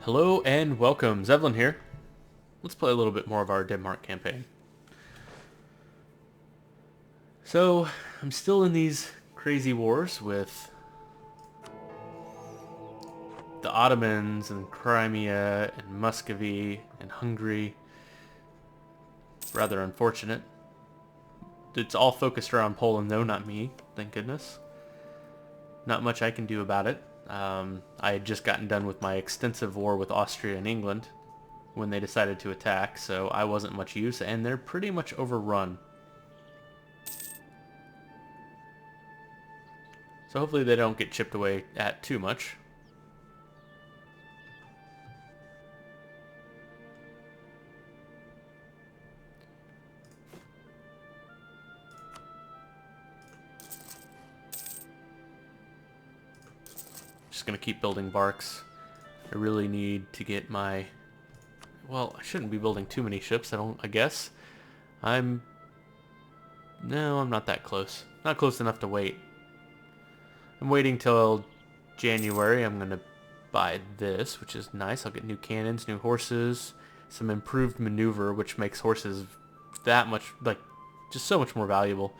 Hello and welcome, Zevlin here. Let's play a little bit more of our Denmark campaign. So, I'm still in these crazy wars with the Ottomans and Crimea and Muscovy and Hungary. Rather unfortunate. It's all focused around Poland though, not me, thank goodness. Not much I can do about it. I had just gotten done with my extensive war with Austria and England when they decided to attack, so I wasn't much use, and they're pretty much overrun. So hopefully they don't get chipped away at too much. Just gonna keep building barks. I really need to get my... Well, I shouldn't be building too many ships, I guess. No, I'm not that close. Not close enough to wait. I'm waiting till January. I'm gonna buy this, which is nice. I'll get new cannons, new horses, some improved maneuver, which makes horses that much, like, just so much more valuable.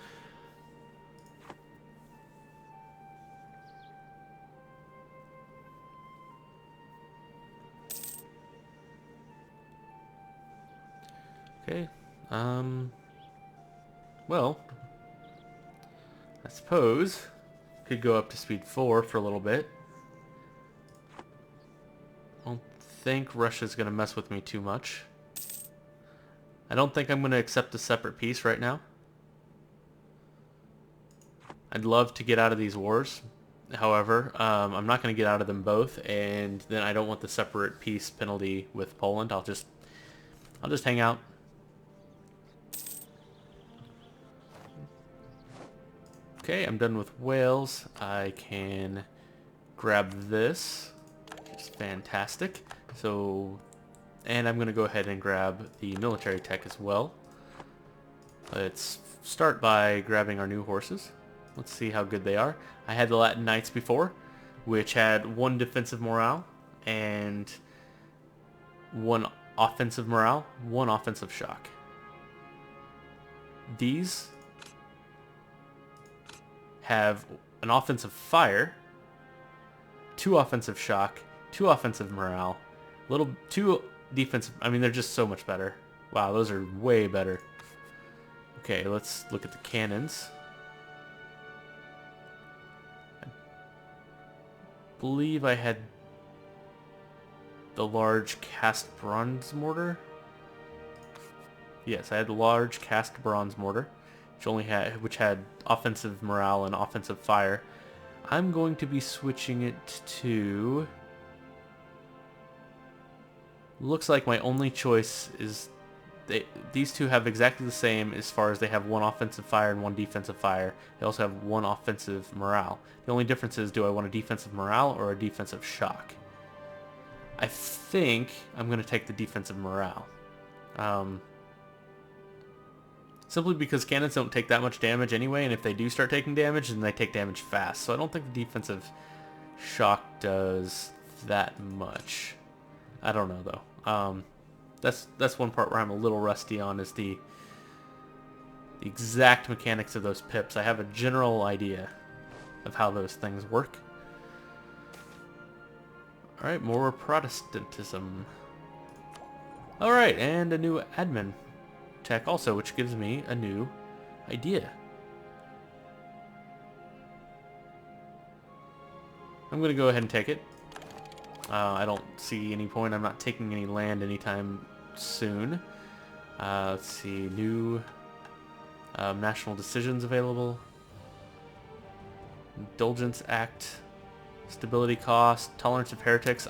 Okay, well, I suppose could go up to speed 4 for a little bit. I don't think Russia's going to mess with me too much. I don't think I'm going to accept a separate peace right now. I'd love to get out of these wars. However, I'm not going to get out of them both, and then I don't want the separate peace penalty with Poland. I'll just hang out. Okay, I'm done with Wales. I can grab this. It's fantastic. So, and I'm going to go ahead and grab the military tech as well. Let's start by grabbing our new horses. Let's see how good they are. I had the Latin Knights before, which had 1 defensive morale and 1 offensive morale, 1 offensive shock. These have an offensive fire, 2 offensive shock, 2 offensive morale, 2 defensive. I mean, they're just so much better. Wow, those are way better. Okay, let's look at the cannons. I believe I had the large cast bronze mortar. Yes, I had the large cast bronze mortar, which had offensive morale and offensive fire. I'm going to be switching it to... Looks like my only choice is... These two have exactly the same as far as they have 1 offensive fire and 1 defensive fire. They also have 1 offensive morale. The only difference is, do I want a defensive morale or a defensive shock? I think I'm going to take the defensive morale. Simply because cannons don't take that much damage anyway, and if they do start taking damage, then they take damage fast. So I don't think the defensive shock does that much. I don't know though. That's one part where I'm a little rusty on, is the exact mechanics of those pips. I have a general idea of how those things work. Alright, more Protestantism. Alright, and a new admin tech also, which gives me a new idea. I'm going to go ahead and take it. I don't see any point. I'm not taking any land anytime soon. Let's see, new national decisions available. Indulgence Act. Stability cost. Tolerance of heretics.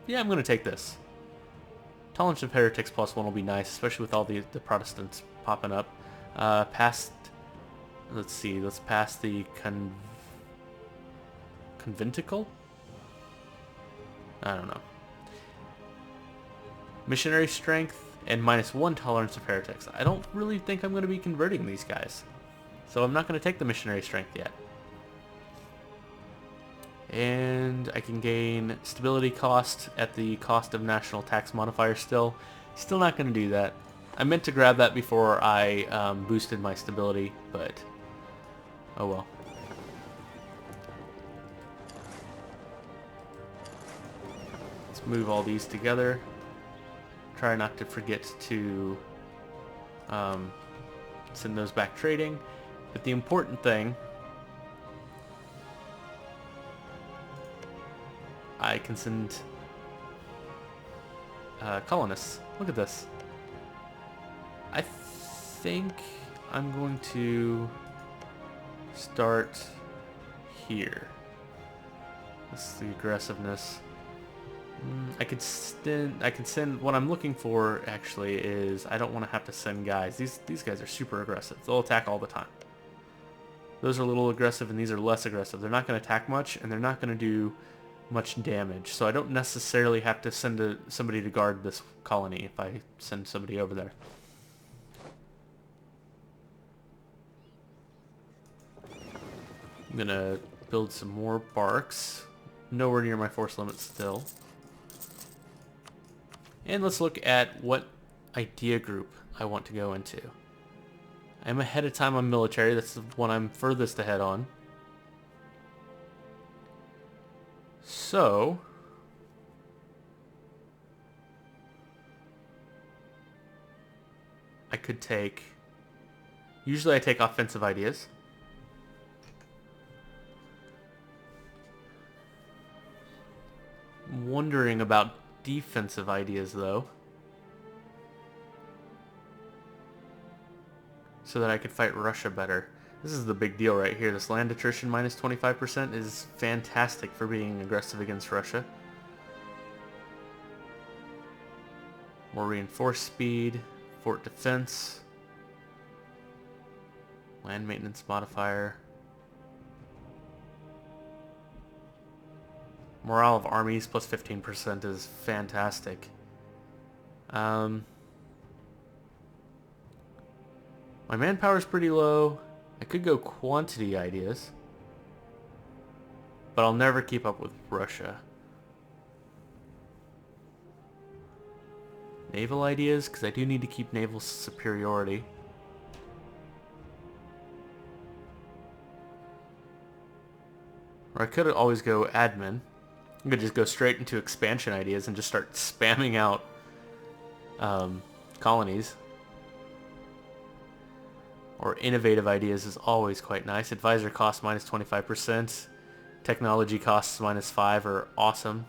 Yeah, I'm going to take this. Tolerance of heretics +1 will be nice, especially with all the Protestants popping up. Let's see, let's pass the conventicle? I don't know. Missionary strength and -1 tolerance of heretics. I don't really think I'm going to be converting these guys, so I'm not going to take the missionary strength yet. And I can gain stability cost at the cost of national tax modifier still. Still not going to do that. I meant to grab that before I boosted my stability, but oh well. Let's move all these together. Try not to forget to send those back trading. But the important thing, I can send colonists. Look at this. I think I'm going to start here. This is the aggressiveness. I could send. What I'm looking for actually is I don't want to have to send guys. These guys are super aggressive. They'll attack all the time. Those are a little aggressive and these are less aggressive. They're not going to attack much and they're not going to do much damage. So I don't necessarily have to send somebody to guard this colony if I send somebody over there. I'm going to build some more barks. Nowhere near my force limit still. And let's look at what idea group I want to go into. I'm ahead of time on military. That's the one I'm furthest ahead on. So I could take... Usually I take offensive ideas. I'm wondering about defensive ideas though, so that I could fight Russia better. This is the big deal right here. This land attrition minus 25% is fantastic for being aggressive against Russia. More reinforced speed, fort defense, land maintenance modifier. Morale of armies plus 15% is fantastic. My manpower is pretty low. I could go quantity ideas, but I'll never keep up with Russia. Naval ideas, because I do need to keep naval superiority. Or I could always go admin. I could just go straight into expansion ideas and just start spamming out colonies. Or innovative ideas is always quite nice. Advisor costs minus 25%. Technology costs minus 5 are awesome.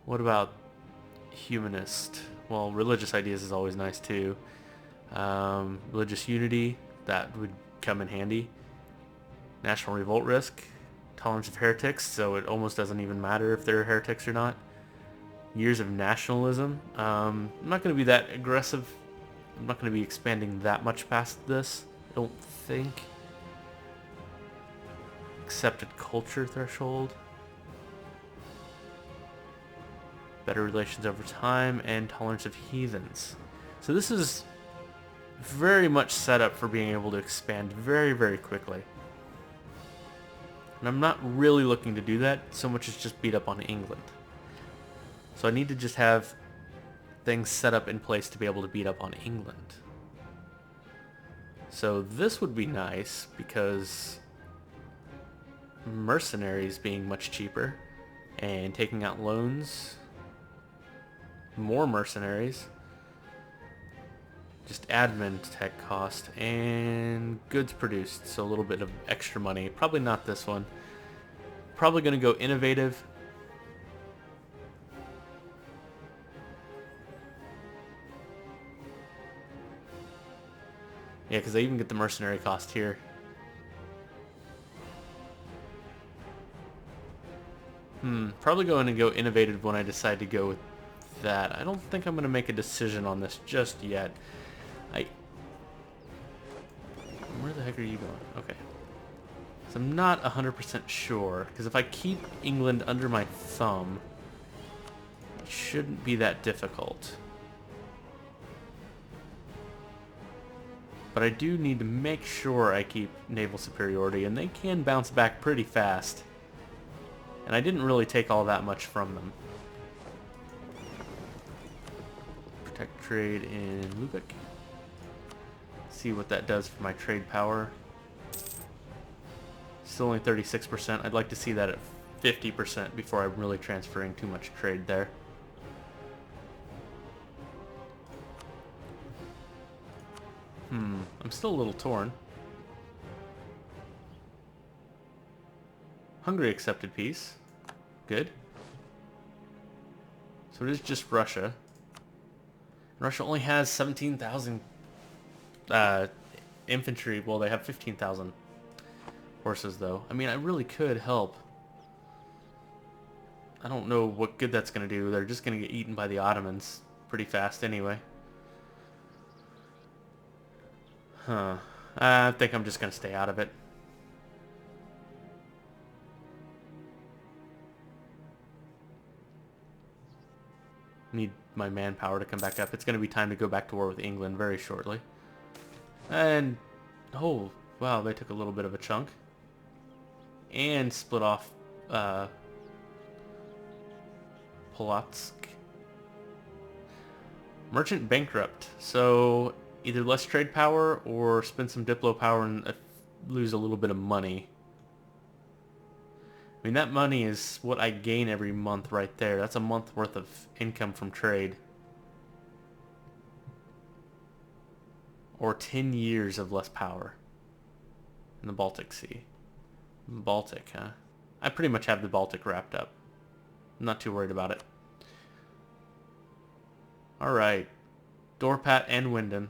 What about humanist? Well, religious ideas is always nice too. Religious unity, that would come in handy. National revolt risk, tolerance of heretics, so it almost doesn't even matter if they're heretics or not. Years of nationalism. I'm not going to be that aggressive. I'm not going to be expanding that much past this, I don't think. Accepted culture threshold. Better relations over time, and tolerance of heathens. So this is very much set up for being able to expand very, very quickly. And I'm not really looking to do that so much as just beat up on England. So I need to just have things set up in place to be able to beat up on England. So this would be nice because mercenaries being much cheaper and taking out loans, more mercenaries, just admin tech cost, and goods produced, so a little bit of extra money. Probably not this one. Probably going to go innovative. Yeah, because I even get the mercenary cost here. Probably going to go innovative when I decide to go with that. I don't think I'm going to make a decision on this just yet. Where the heck are you going? Okay. So I'm not 100% sure, because if I keep England under my thumb, it shouldn't be that difficult. But I do need to make sure I keep naval superiority, and they can bounce back pretty fast. And I didn't really take all that much from them. Protect trade in Lubeck. See what that does for my trade power. Still only 36%. I'd like to see that at 50% before I'm really transferring too much trade there. I'm still a little torn. Hungary accepted peace. Good. So it is just Russia. Russia only has 17,000 infantry. Well, they have 15,000 horses, though. I mean, I really could help. I don't know what good that's going to do. They're just going to get eaten by the Ottomans pretty fast anyway. Huh. I think I'm just going to stay out of it. Need my manpower to come back up. It's going to be time to go back to war with England very shortly. And, oh, wow, they took a little bit of a chunk. And split off Polotsk. Merchant bankrupt. So either less trade power or spend some diplo power and lose a little bit of money. I mean, that money is what I gain every month right there. That's a month worth of income from trade. Or 10 years of less power in the Baltic Sea. Baltic, huh? I pretty much have the Baltic wrapped up. I'm not too worried about it. Alright. Dorpat and Winden.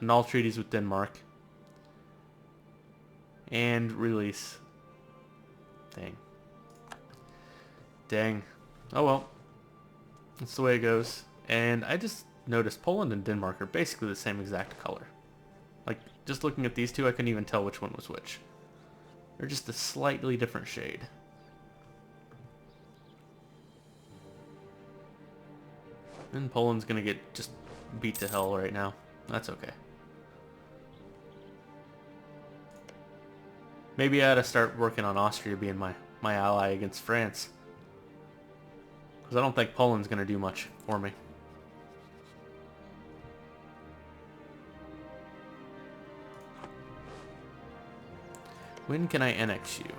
Annul treaties with Denmark. And release. Dang. Dang. Oh well. That's the way it goes. And I just noticed Poland and Denmark are basically the same exact color. Like, just looking at these two, I couldn't even tell which one was which. They're just a slightly different shade. And Poland's gonna get just beat to hell right now. That's okay. Maybe I ought to start working on Austria being my ally against France. Because I don't think Poland's gonna do much for me. When can I annex you?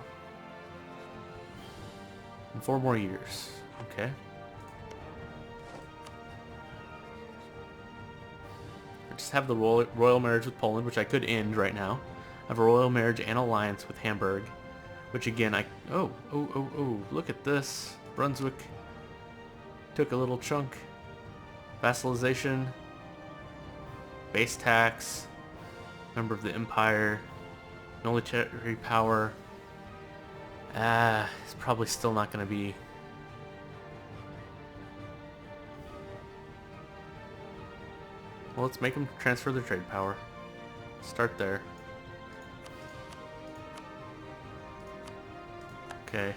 In 4 more years. Okay. I just have the royal marriage with Poland, which I could end right now. I have a royal marriage and alliance with Hamburg, which again oh, look at this. Brunswick took a little chunk. Vassalization. Base tax. Member of the Empire. Military power. It's probably still not going to be... Well, let's make them transfer their trade power. Start there. Okay.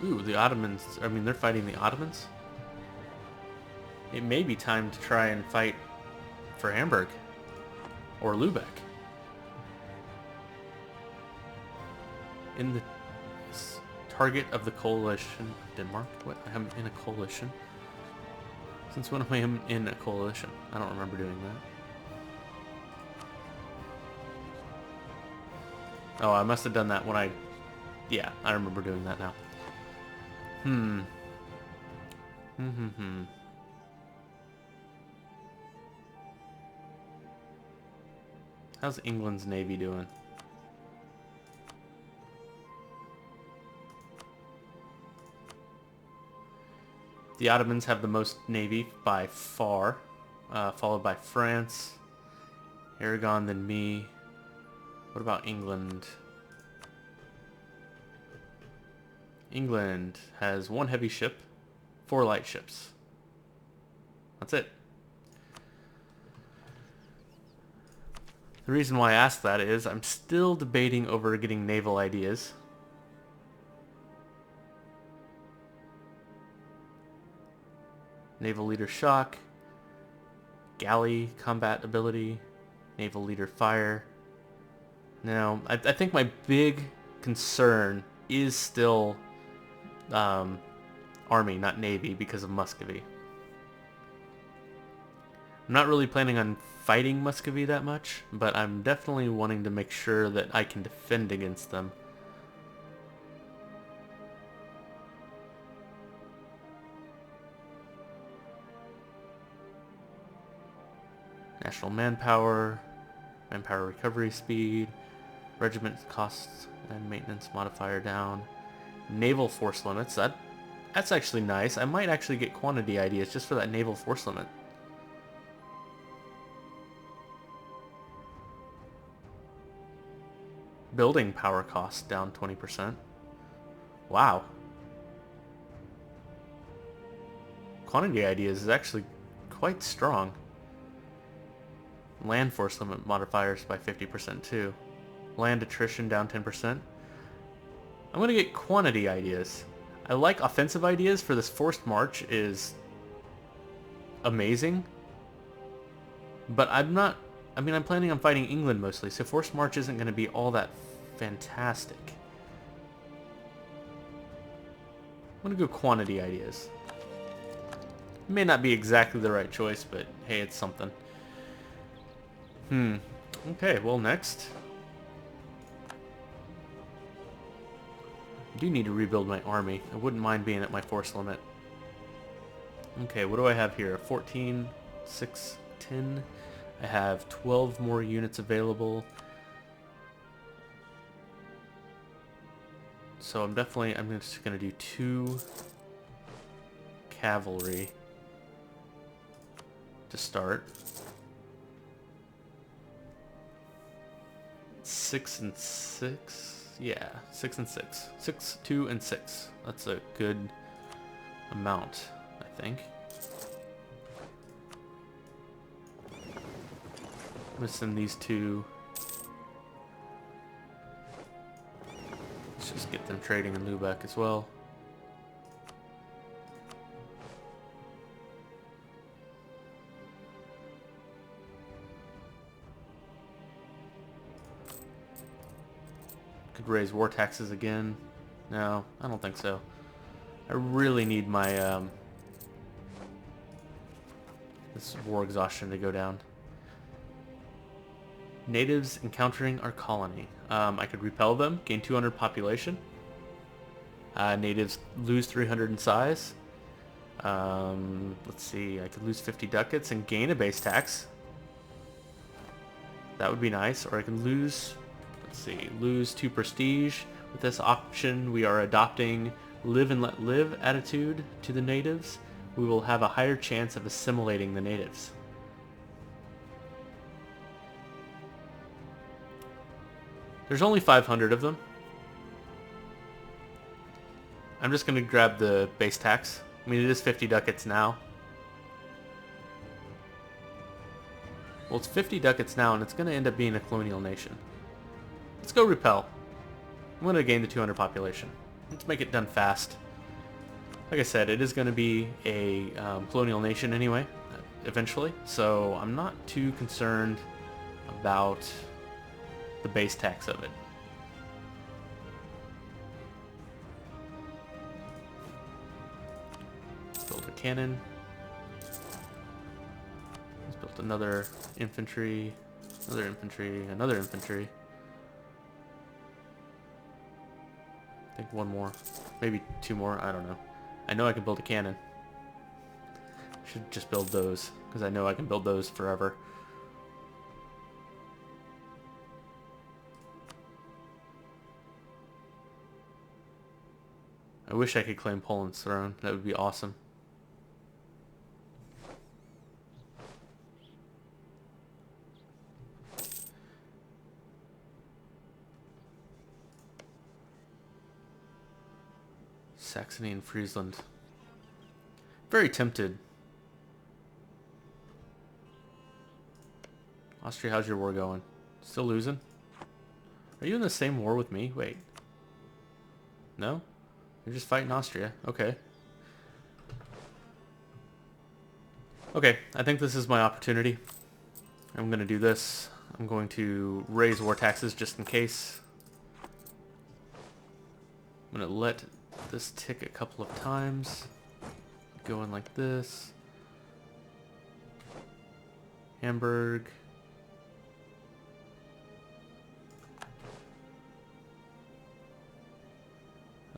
Ooh, the Ottomans... I mean, they're fighting the Ottomans? It may be time to try and fight for Hamburg. Or Lubeck. In the target of the coalition... Denmark? What? I'm in a coalition? Since when am I in a coalition? I don't remember doing that. Oh, I must have done that when I... Yeah, I remember doing that now. How's England's navy doing? The Ottomans have the most navy by far, followed by France, Aragon, then me. What about England? England has 1 heavy ship, 4 light ships. That's it. The reason why I asked that is I'm still debating over getting naval ideas. Naval Leader Shock. Galley combat ability. Naval Leader Fire. Now, I think my big concern is still Army, not Navy, because of Muscovy. I'm not really planning on fighting Muscovy that much, but I'm definitely wanting to make sure that I can defend against them. National manpower, manpower recovery speed, regiment costs and maintenance modifier down, naval force limits. That's actually nice. I might actually get quantity ideas just for that naval force limit. Building power costs down 20%. Wow. Quantity ideas is actually quite strong. Land force limit modifiers by 50% too. Land attrition down 10%. I'm gonna get quantity ideas. I like offensive ideas for this forced march is amazing. But I'm planning on fighting England mostly, so forced march isn't gonna be all that fantastic. I'm gonna go quantity ideas. It may not be exactly the right choice, but hey, it's something. Okay, well next. I do need to rebuild my army. I wouldn't mind being at my force limit. Okay, what do I have here? 14, 6, 10. I have 12 more units available. So I'm just going to do 2 cavalry to start. 6 and 6. Yeah, 6 and 6. 6, 2, and 6. That's a good amount, I think. I'm going to send these 2. Let's just get them trading in Lubeck as well. Could raise war taxes again. No, I don't think so. I really need my this war exhaustion to go down. Natives encountering our colony. I could repel them, gain 200 population. Natives lose 300 in size. Let's see, I could lose 50 ducats and gain a base tax. That would be nice. Or I can lose, let's see, lose 2 prestige. With this option, we are adopting live and let live attitude to the natives. We will have a higher chance of assimilating the natives. There's only 500 of them. I'm just going to grab the base tax. I mean, it is 50 ducats now. Well, it's 50 ducats now, and it's going to end up being a colonial nation. Let's go repel. I'm going to gain the 200 population. Let's make it done fast. Like I said, it is going to be a colonial nation anyway, eventually. So I'm not too concerned about the base tax of it. Let's build a cannon. Let's build another infantry, another infantry, another infantry. I think 1 more, maybe 2 more, I don't know. I know I can build a cannon. Should just build those, because I know I can build those forever. I wish I could claim Poland's throne. That would be awesome. Saxony and Friesland. Very tempted. Austria, how's your war going? Still losing? Are you in the same war with me? Wait. No? You're just fighting Austria. Okay. Okay, I think this is my opportunity. I'm going to do this. I'm going to raise war taxes just in case. I'm going to let this tick a couple of times. Going like this. Hamburg.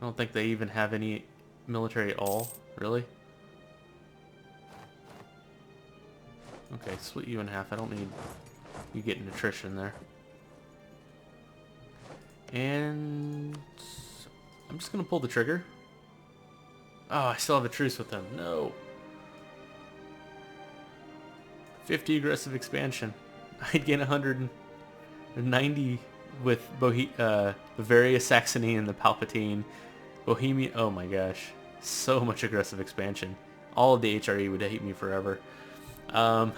I don't think they even have any military at all, really. Okay, split you in half. I don't need you getting attrition there. And I'm just gonna pull the trigger. Oh, I still have a truce with them. No. 50 aggressive expansion. I'd gain 190 with Bavaria, Saxony, and the Palpatine. Bohemia. Oh my gosh. So much aggressive expansion. All of the HRE would hate me forever. I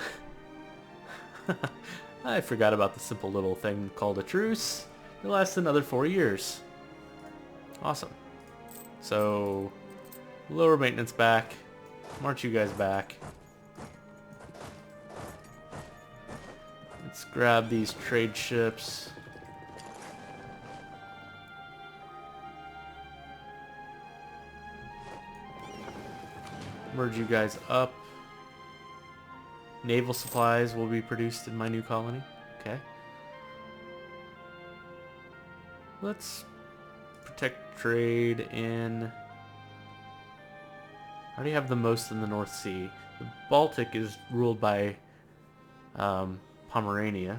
forgot about the simple little thing called a truce. It lasts another 4 years. Awesome. So, lower maintenance back. March you guys back. Let's grab these trade ships. Merge you guys up. Naval supplies will be produced in my new colony. Okay. Let's protect trade in... I already have the most in the North Sea. The Baltic is ruled by Pomerania.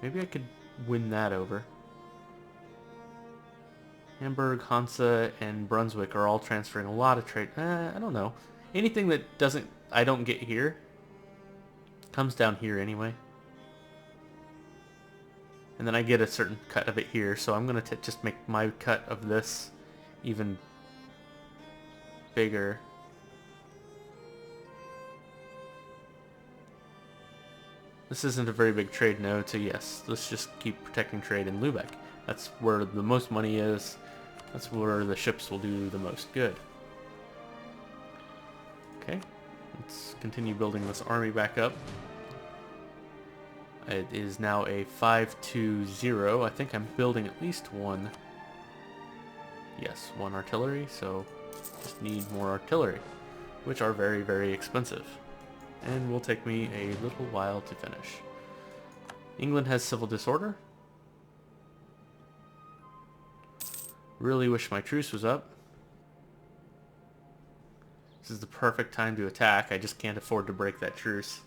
Maybe I could win that over. Hamburg, Hansa, and Brunswick are all transferring a lot of trade. I don't know. Anything that I don't get here comes down here anyway. And then I get a certain cut of it here, so I'm going to just make my cut of this even bigger. This isn't a very big trade node, so yes, let's just keep protecting trade in Lubeck. That's where the most money is. That's where the ships will do the most good. Okay, let's continue building this army back up. It is now a 5-2-0. I think I'm building at least one. Yes, one artillery, so just need more artillery, which are very, very expensive. And will take me a little while to finish. England has civil disorder. Really wish my truce was up. This is the perfect time to attack. I just can't afford to break that truce.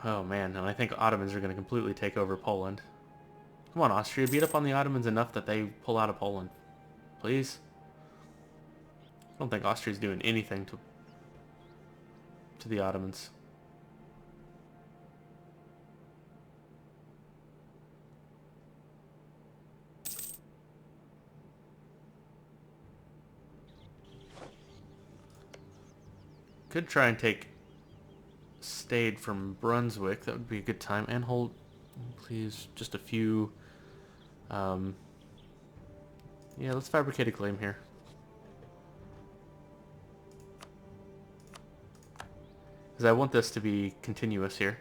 Oh man, and I think Ottomans are going to completely take over Poland. Come on, Austria, beat up on the Ottomans enough that they pull out of Poland. Please? I don't think Austria's doing anything to the Ottomans. Could try and take Stade from Brunswick. That would be a good time. And hold, please, just a few. Yeah, let's fabricate a claim here. Because I want this to be continuous here.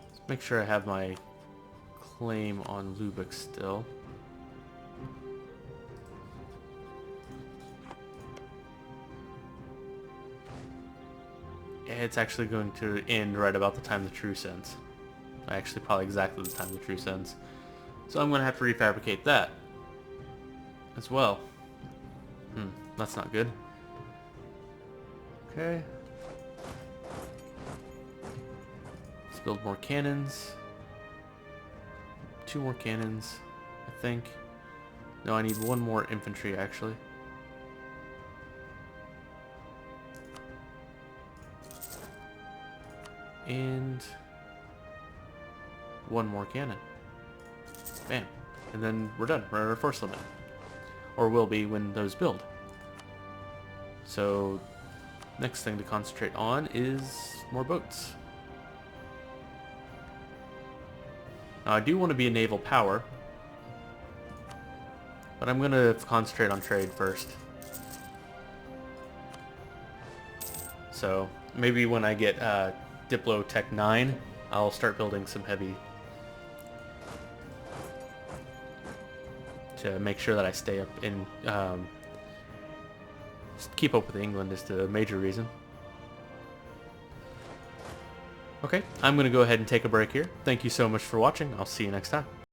Let's make sure I have my claim on Lubeck still. It's actually going to end right about the time the truce ends. Actually, probably exactly the time the truce ends. So I'm going to have to refabricate that as well. That's not good. Okay. Let's build more cannons. 2 more cannons, I think. No, I need 1 more infantry, actually. And 1 more cannon. Bam. And then we're done. We're at our force limit. Or will be when those build. So Next thing to concentrate on is more boats. Now I do want to be a naval power, but I'm going to concentrate on trade first. So maybe when I get Diplo Tech 9, I'll start building some heavy to make sure that I stay up in... keep up with England is the major reason. Okay, I'm going to go ahead and take a break here. Thank you so much for watching. I'll see you next time.